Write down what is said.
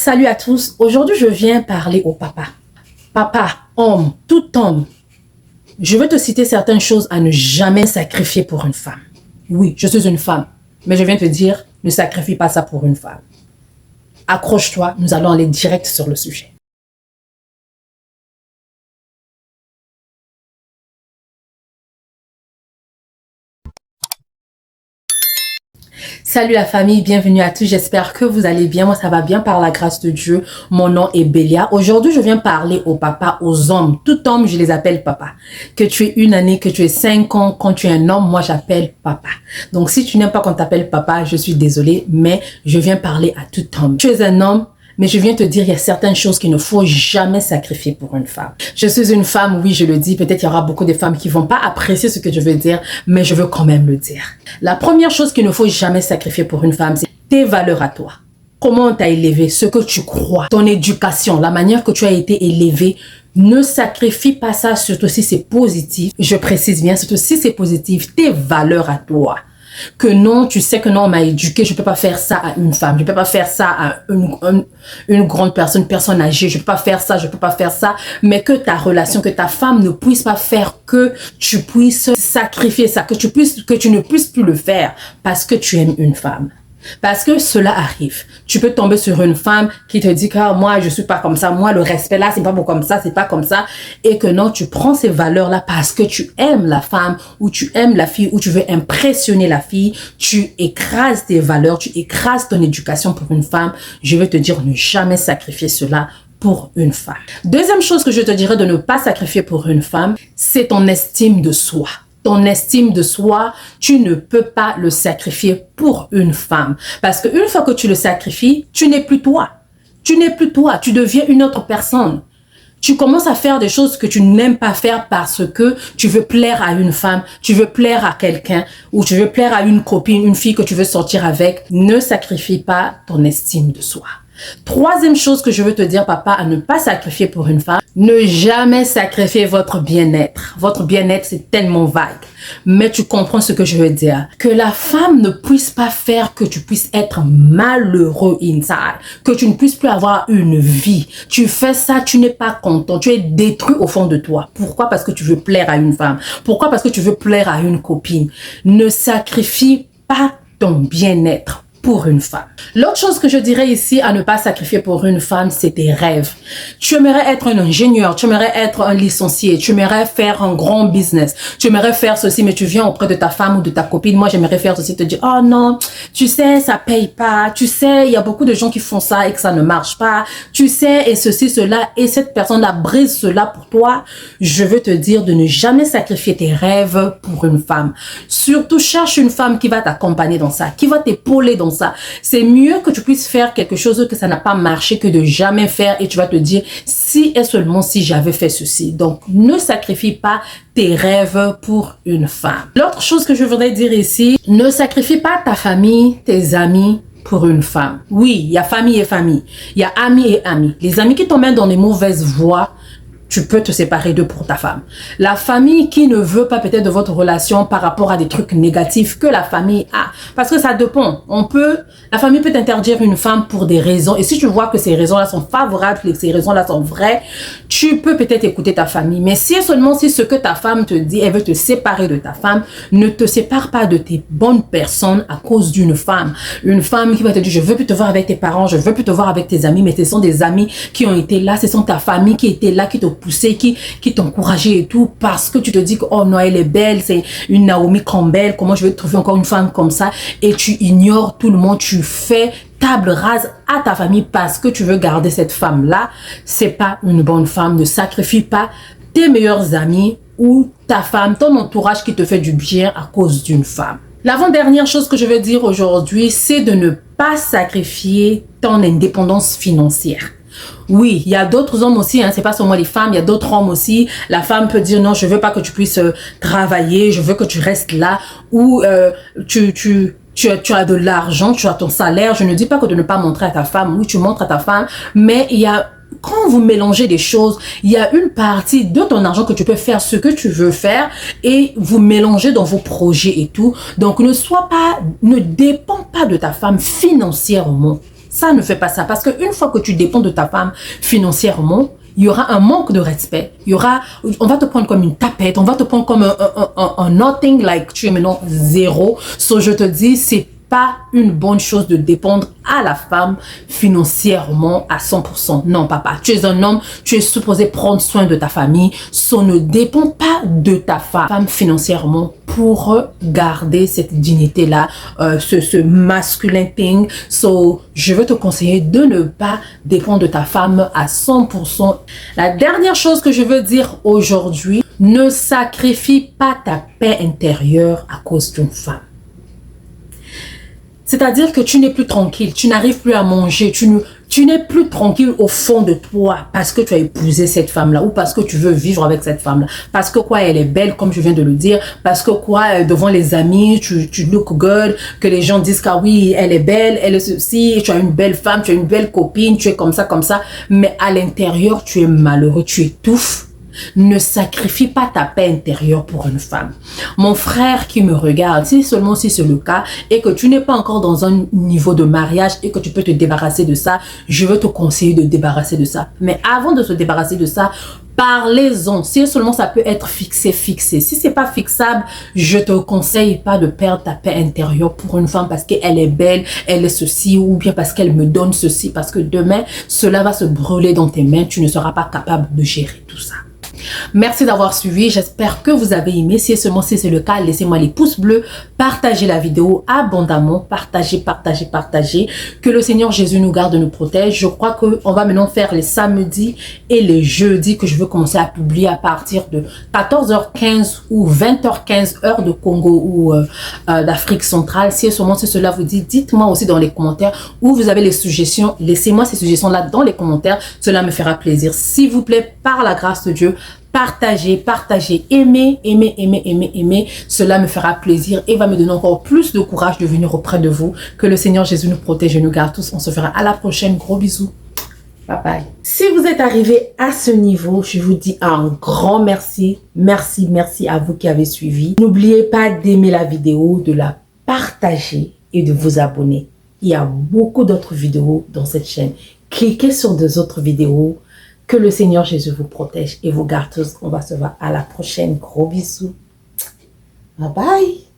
Salut à tous. Aujourd'hui, je viens parler au papa. Papa, homme, tout homme. Je vais te citer certaines choses à ne jamais sacrifier pour une femme. Oui, je suis une femme, mais je viens te dire, ne sacrifie pas ça pour une femme. Accroche-toi, nous allons aller direct sur le sujet. Salut la famille, bienvenue à tous, j'espère que vous allez bien, moi ça va bien par la grâce de Dieu, mon nom est Bélia. Aujourd'hui je viens parler aux papas, aux hommes, tout homme je les appelle papa. Que tu aies une année, que tu aies 5 ans, quand tu es un homme, moi j'appelle papa. Donc si tu n'aimes pas qu'on t'appelle papa, je suis désolée, mais je viens parler à tout homme. Tu es un homme, mais je viens te dire, il y a certaines choses qu'il ne faut jamais sacrifier pour une femme. Je suis une femme, oui, je le dis. Peut-être il y aura beaucoup de femmes qui vont pas apprécier ce que je veux dire, mais je veux quand même le dire. La première chose qu'il ne faut jamais sacrifier pour une femme, c'est tes valeurs à toi. Comment on t'a élevé, ce que tu crois, ton éducation, la manière que tu as été élevé. Ne sacrifie pas ça, surtout si c'est positif. Je précise bien, surtout si c'est positif, tes valeurs à toi. Que non, tu sais que non, on m'a éduqué, je peux pas faire ça à une femme, je peux pas faire ça à une grande personne, une personne âgée, je peux pas faire ça, je peux pas faire ça, mais que ta relation, que ta femme ne puisse pas faire que tu puisses sacrifier ça, que tu ne puisses plus le faire parce que tu aimes une femme. Parce que cela arrive. Tu peux tomber sur une femme qui te dit que moi je suis pas comme ça, moi le respect là c'est pas bon comme ça, c'est pas comme ça, et que non, tu prends ces valeurs là parce que tu aimes la femme ou tu aimes la fille ou tu veux impressionner la fille, tu écrases tes valeurs, tu écrases ton éducation pour une femme. Je veux te dire, ne jamais sacrifier cela pour une femme. Deuxième chose que je te dirais de ne pas sacrifier pour une femme, c'est ton estime de soi. Ton estime de soi, tu ne peux pas le sacrifier pour une femme. Parce qu'une fois que tu le sacrifies, tu n'es plus toi. Tu n'es plus toi, tu deviens une autre personne. Tu commences à faire des choses que tu n'aimes pas faire parce que tu veux plaire à une femme, tu veux plaire à quelqu'un ou tu veux plaire à une copine, une fille que tu veux sortir avec. Ne sacrifie pas ton estime de soi. Troisième chose que je veux te dire, papa, à ne pas sacrifier pour une femme, ne jamais sacrifier votre bien-être. Votre bien-être, c'est tellement vague. Mais tu comprends ce que je veux dire. Que la femme ne puisse pas faire que tu puisses être malheureux inside. Que tu ne puisses plus avoir une vie. Tu fais ça, tu n'es pas content. Tu es détruit au fond de toi. Pourquoi? Parce que tu veux plaire à une femme. Pourquoi? Parce que tu veux plaire à une copine. Ne sacrifie pas ton bien-être pour une femme. L'autre chose que je dirais ici à ne pas sacrifier pour une femme, c'est tes rêves. Tu aimerais être un ingénieur, tu aimerais être un licencié, tu aimerais faire un grand business, tu aimerais faire ceci, mais tu viens auprès de ta femme ou de ta copine, moi j'aimerais faire ceci, te dire, oh non, tu sais, ça paye pas, tu sais, il y a beaucoup de gens qui font ça et que ça ne marche pas, tu sais, et ceci, cela, et cette personne-là brise cela pour toi. Je veux te dire de ne jamais sacrifier tes rêves pour une femme. Surtout, cherche une femme qui va t'accompagner dans ça, qui va t'épauler dans ça. C'est mieux que tu puisses faire quelque chose que ça n'a pas marché que de jamais faire et tu vas te dire si et seulement si j'avais fait ceci. Donc, ne sacrifie pas tes rêves pour une femme. L'autre chose que je voudrais dire ici, ne sacrifie pas ta famille, tes amis pour une femme. Oui, il y a famille et famille. Il y a amis et amis. Les amis qui t'emmènent dans les mauvaises voies, tu peux te séparer d'eux pour ta femme. La famille qui ne veut pas peut-être de votre relation par rapport à des trucs négatifs que la famille a. Parce que ça dépend. La famille peut t'interdire une femme pour des raisons. Et si tu vois que ces raisons-là sont favorables, que ces raisons-là sont vraies, tu peux peut-être écouter ta famille. Mais si seulement si ce que ta femme te dit, elle veut te séparer de ta femme, ne te sépare pas de tes bonnes personnes à cause d'une femme. Une femme qui va te dire, je veux plus te voir avec tes parents, je veux plus te voir avec tes amis, mais ce sont des amis qui ont été là, ce sont ta famille qui était là, qui te poussé, qui t'encourageait et tout, parce que tu te dis que oh non, elle est belle, c'est une Naomi Campbell, comment je vais trouver encore une femme comme ça, et tu ignores tout le monde, tu fais table rase à ta famille parce que tu veux garder cette femme là. C'est pas une bonne femme. Ne sacrifie pas tes meilleurs amis ou ta femme, ton entourage qui te fait du bien à cause d'une femme. L'avant-dernière chose que je veux dire aujourd'hui, c'est de ne pas sacrifier ton indépendance financière. Oui, il y a d'autres hommes aussi, hein, c'est pas seulement les femmes, il y a d'autres hommes aussi. La femme peut dire non, je veux pas que tu puisses travailler, je veux que tu restes là, ou tu as de l'argent, tu as ton salaire. Je ne dis pas que de ne pas montrer à ta femme, oui, tu montres à ta femme, mais il y a, quand vous mélangez des choses, il y a une partie de ton argent que tu peux faire ce que tu veux faire et vous mélangez dans vos projets et tout. Donc, ne dépends pas de ta femme financièrement. Ça ne fait pas ça. Parce qu'une fois que tu dépends de ta femme financièrement, il y aura un manque de respect. On va te prendre comme une tapette. On va te prendre comme un nothing, like tu es maintenant zéro. So, je te dis, c'est pas une bonne chose de dépendre à la femme financièrement à 100%. Non, papa, tu es un homme, tu es supposé prendre soin de ta famille. So, ne dépend pas de ta femme financièrement pour garder cette dignité-là, ce masculin thing. So, je veux te conseiller de ne pas dépendre de ta femme à 100%. La dernière chose que je veux dire aujourd'hui, ne sacrifie pas ta paix intérieure à cause d'une femme. C'est-à-dire que tu n'es plus tranquille, tu n'arrives plus à manger, tu n'es plus tranquille au fond de toi parce que tu as épousé cette femme-là ou parce que tu veux vivre avec cette femme-là. Parce que quoi, elle est belle, comme je viens de le dire. Parce que quoi, devant les amis, tu look good, que les gens disent que oui, elle est belle, elle est ceci, tu as une belle femme, tu as une belle copine, tu es comme ça. Mais à l'intérieur, tu es malheureux, tu étouffes. Ne sacrifie pas ta paix intérieure pour une femme. Mon frère qui me regarde, si seulement si c'est le cas et que tu n'es pas encore dans un niveau de mariage et que tu peux te débarrasser de ça, je veux te conseiller de te débarrasser de ça. Mais avant de se débarrasser de ça, parlez-en. Si seulement ça peut être fixé. Si c'est pas fixable, je te conseille pas de perdre ta paix intérieure pour une femme parce qu'elle est belle, elle est ceci ou bien parce qu'elle me donne ceci. Parce que demain, cela va se brûler dans tes mains. Tu ne seras pas capable de gérer tout ça. Merci d'avoir suivi, j'espère que vous avez aimé. Si seulement si c'est le cas, laissez-moi les pouces bleus, partagez la vidéo abondamment, partagez. Que le Seigneur Jésus nous garde, nous protège. Je crois qu'on va maintenant faire les samedis et les jeudis que je veux commencer à publier à partir de 14h15 ou 20h15 heure de Congo ou d'Afrique centrale. Si seulement si cela vous dit, dites-moi aussi dans les commentaires où vous avez les suggestions. Laissez-moi ces suggestions-là dans les commentaires, cela me fera plaisir. S'il vous plaît, par la grâce de Dieu, partagez, aimez. Cela me fera plaisir et va me donner encore plus de courage de venir auprès de vous. Que le Seigneur Jésus nous protège et nous garde tous. On se verra à la prochaine. Gros bisous. Bye bye. Si vous êtes arrivé à ce niveau, je vous dis un grand merci. Merci à vous qui avez suivi. N'oubliez pas d'aimer la vidéo, de la partager et de vous abonner. Il y a beaucoup d'autres vidéos dans cette chaîne. Cliquez sur deux autres vidéos. Que le Seigneur Jésus vous protège et vous garde tous. On va se voir à la prochaine. Gros bisous. Bye bye.